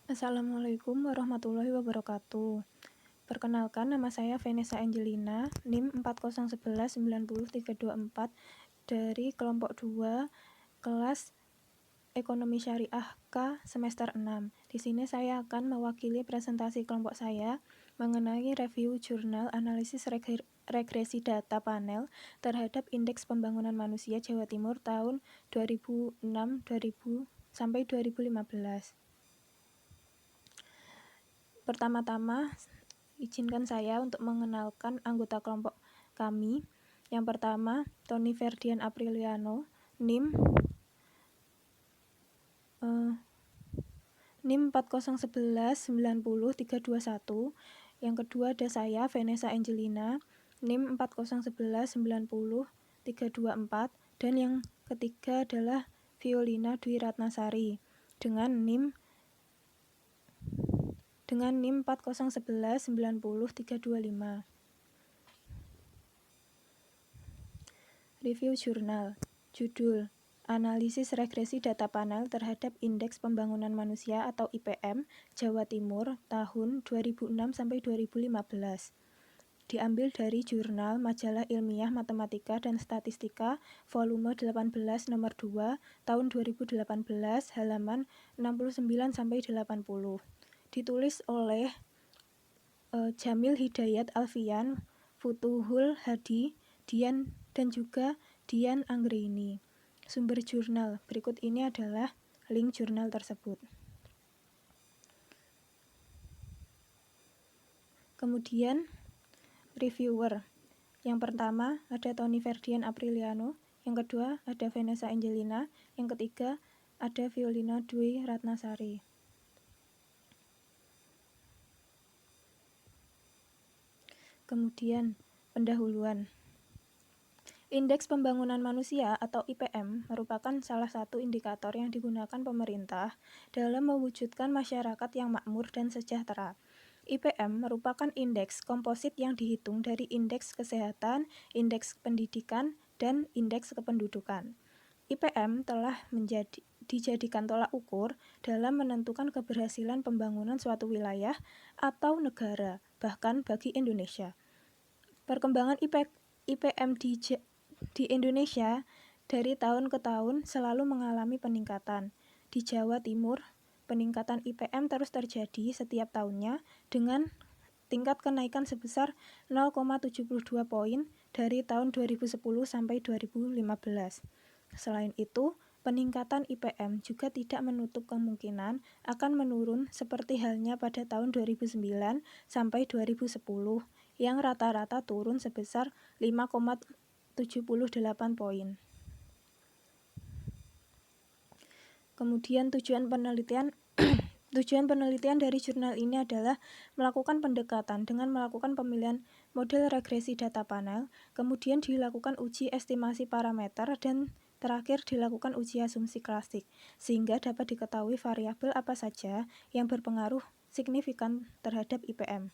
Assalamualaikum warahmatullahi wabarakatuh. Perkenalkan, nama saya Vanessa Angelina, NIM 401190324 dari kelompok 2 kelas Ekonomi Syariah K semester 6. Di sini saya akan mewakili presentasi kelompok saya mengenai review jurnal analisis regresi data panel terhadap Indeks Pembangunan Manusia Jawa Timur tahun 2006 sampai 2015. Pertama-tama, izinkan saya untuk mengenalkan anggota kelompok kami. Yang pertama, Tony Ferdian Apriliano, NIM 401190321. Yang kedua ada saya, Vanessa Angelina, NIM 401190324. Dan yang ketiga adalah Violina Dwi Ratnasari dengan NIM 401190325. Review jurnal. Judul: Analisis regresi data panel terhadap Indeks Pembangunan Manusia atau IPM Jawa Timur tahun 2006 sampai 2015. Diambil dari jurnal Majalah Ilmiah Matematika dan Statistika volume 18 nomor 2 tahun 2018 halaman 69 sampai 80. Ditulis oleh Jamil Hidayat Alfian, Futuhul Hadi, Dian dan juga Dian Anggraini. Sumber jurnal berikut ini adalah link jurnal tersebut. Kemudian reviewer. Yang pertama ada Tony Ferdian Apriliano, yang kedua ada Vanessa Angelina, yang ketiga ada Violina Dwi Ratnasari. Kemudian pendahuluan. Indeks Pembangunan Manusia atau IPM merupakan salah satu indikator yang digunakan pemerintah dalam mewujudkan masyarakat yang makmur dan sejahtera. IPM merupakan indeks komposit yang dihitung dari indeks kesehatan, indeks pendidikan, dan indeks kependudukan. IPM telah dijadikan tolak ukur dalam menentukan keberhasilan pembangunan suatu wilayah atau negara, bahkan bagi Indonesia. Perkembangan IPM di Indonesia dari tahun ke tahun selalu mengalami peningkatan. Di Jawa Timur, peningkatan IPM terus terjadi setiap tahunnya dengan tingkat kenaikan sebesar 0,72 poin dari tahun 2010 sampai 2015. Selain itu, peningkatan IPM juga tidak menutup kemungkinan akan menurun seperti halnya pada tahun 2009 sampai 2010 yang rata-rata turun sebesar 5,78 poin. Kemudian tujuan penelitian dari jurnal ini adalah melakukan pendekatan dengan melakukan pemilihan model regresi data panel, kemudian dilakukan uji estimasi parameter, dan terakhir dilakukan uji asumsi klasik, sehingga dapat diketahui variabel apa saja yang berpengaruh signifikan terhadap IPM.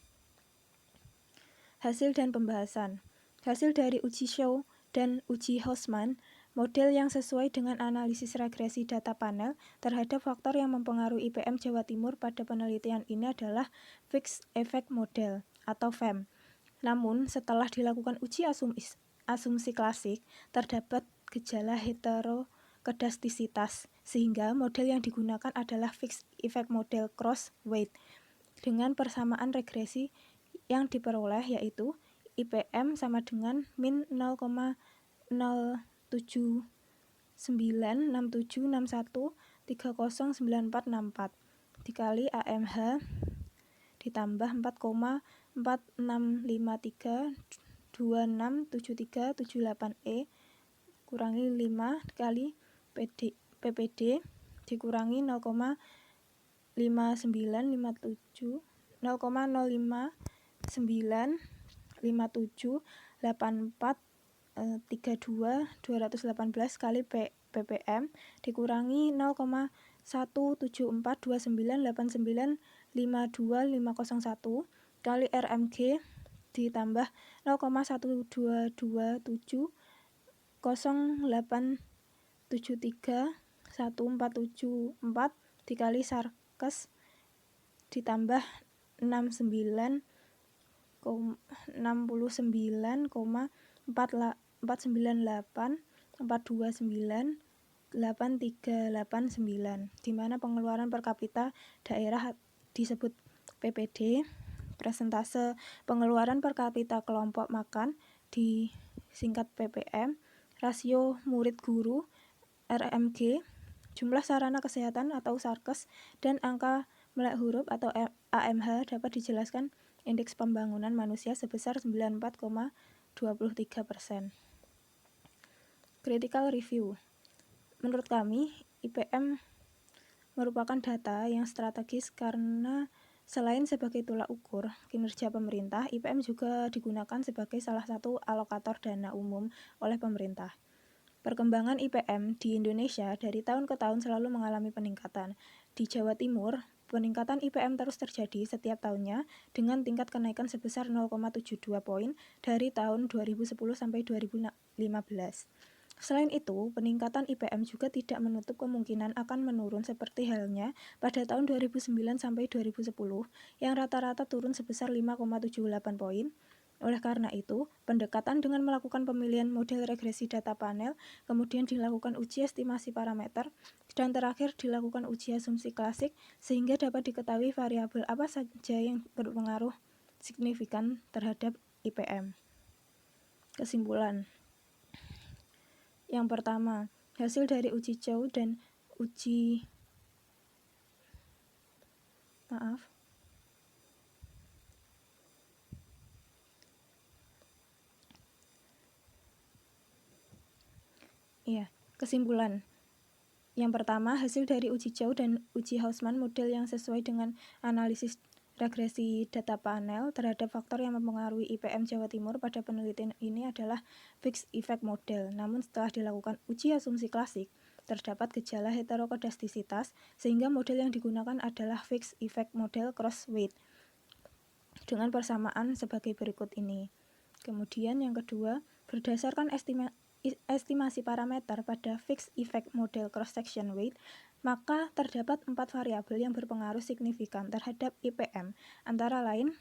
Hasil dan pembahasan. Hasil dari uji Shou dan uji Hausman, model yang sesuai dengan analisis regresi data panel terhadap faktor yang mempengaruhi IPM Jawa Timur pada penelitian ini adalah Fixed Effect Model atau FEM. Namun, setelah dilakukan uji asumsi klasik, terdapat gejala heterokedastisitas, sehingga model yang digunakan adalah Fixed Effect Model Cross Weight dengan persamaan regresi yang diperoleh yaitu IPM sama dengan min 0,0796761309464 dikali AMH ditambah 4,4653267378E kurangi 5 dikali PPD dikurangi 0,59218 kali ppm dikurangi 0,17429895251 kali RMG ditambah 0,12270873147 dikali Sarkes ditambah 69,498,429,8389, di mana pengeluaran per kapita daerah disebut PPD, persentase pengeluaran per kapita kelompok makan disingkat PPM, rasio murid guru RMG, jumlah sarana kesehatan atau SARKES, dan angka melek huruf atau AMH dapat dijelaskan indeks pembangunan manusia sebesar 94,23%. Critical review. Menurut kami, IPM merupakan data yang strategis karena selain sebagai tolak ukur kinerja pemerintah, IPM juga digunakan sebagai salah satu alokator dana umum oleh pemerintah. Perkembangan IPM di Indonesia dari tahun ke tahun selalu mengalami peningkatan. Di Jawa Timur, peningkatan IPM terus terjadi setiap tahunnya dengan tingkat kenaikan sebesar 0,72 poin dari tahun 2010 sampai 2015. Selain itu, peningkatan IPM juga tidak menutup kemungkinan akan menurun seperti halnya pada tahun 2009 sampai 2010 yang rata-rata turun sebesar 5,78 poin. Oleh karena itu, pendekatan dengan melakukan pemilihan model regresi data panel, kemudian dilakukan uji estimasi parameter, dan terakhir dilakukan uji asumsi klasik sehingga dapat diketahui variabel apa saja yang berpengaruh signifikan terhadap IPM. Kesimpulan. Yang pertama, hasil dari uji Chow dan uji kesimpulan. Yang pertama, hasil dari uji Chow dan uji Hausman model yang sesuai dengan analisis regresi data panel terhadap faktor yang mempengaruhi IPM Jawa Timur pada penelitian ini adalah fixed effect model. Namun setelah dilakukan uji asumsi klasik, terdapat gejala heterokodastisitas sehingga model yang digunakan adalah fixed effect model cross weight dengan persamaan sebagai berikut ini. Kemudian yang kedua, berdasarkan estimasi parameter pada fixed effect model cross-section weight, maka terdapat 4 variabel yang berpengaruh signifikan terhadap IPM, antara lain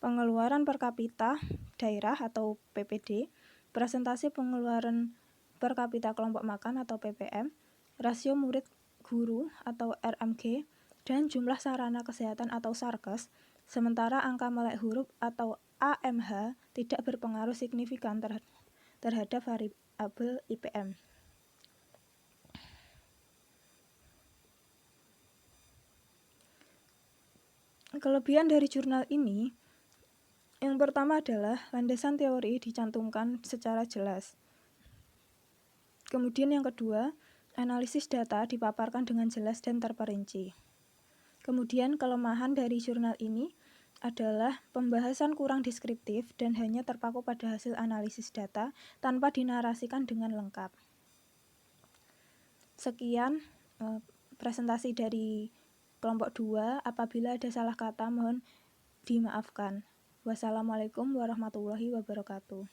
pengeluaran per kapita daerah atau PPD, presentasi pengeluaran per kapita kelompok makan atau PPM, rasio murid guru atau RMG, dan jumlah sarana kesehatan atau SARKES, sementara angka melek huruf atau AMH tidak berpengaruh signifikan terhadap variabel IPM. Kelebihan dari jurnal ini, yang pertama adalah landasan teori dicantumkan secara jelas. Kemudian yang kedua, analisis data dipaparkan dengan jelas dan terperinci. Kemudian kelemahan dari jurnal ini adalah pembahasan kurang deskriptif dan hanya terpaku pada hasil analisis data tanpa dinarasikan dengan lengkap. Sekian presentasi dari kelompok 2. Apabila ada salah kata mohon dimaafkan. Wassalamualaikum warahmatullahi wabarakatuh.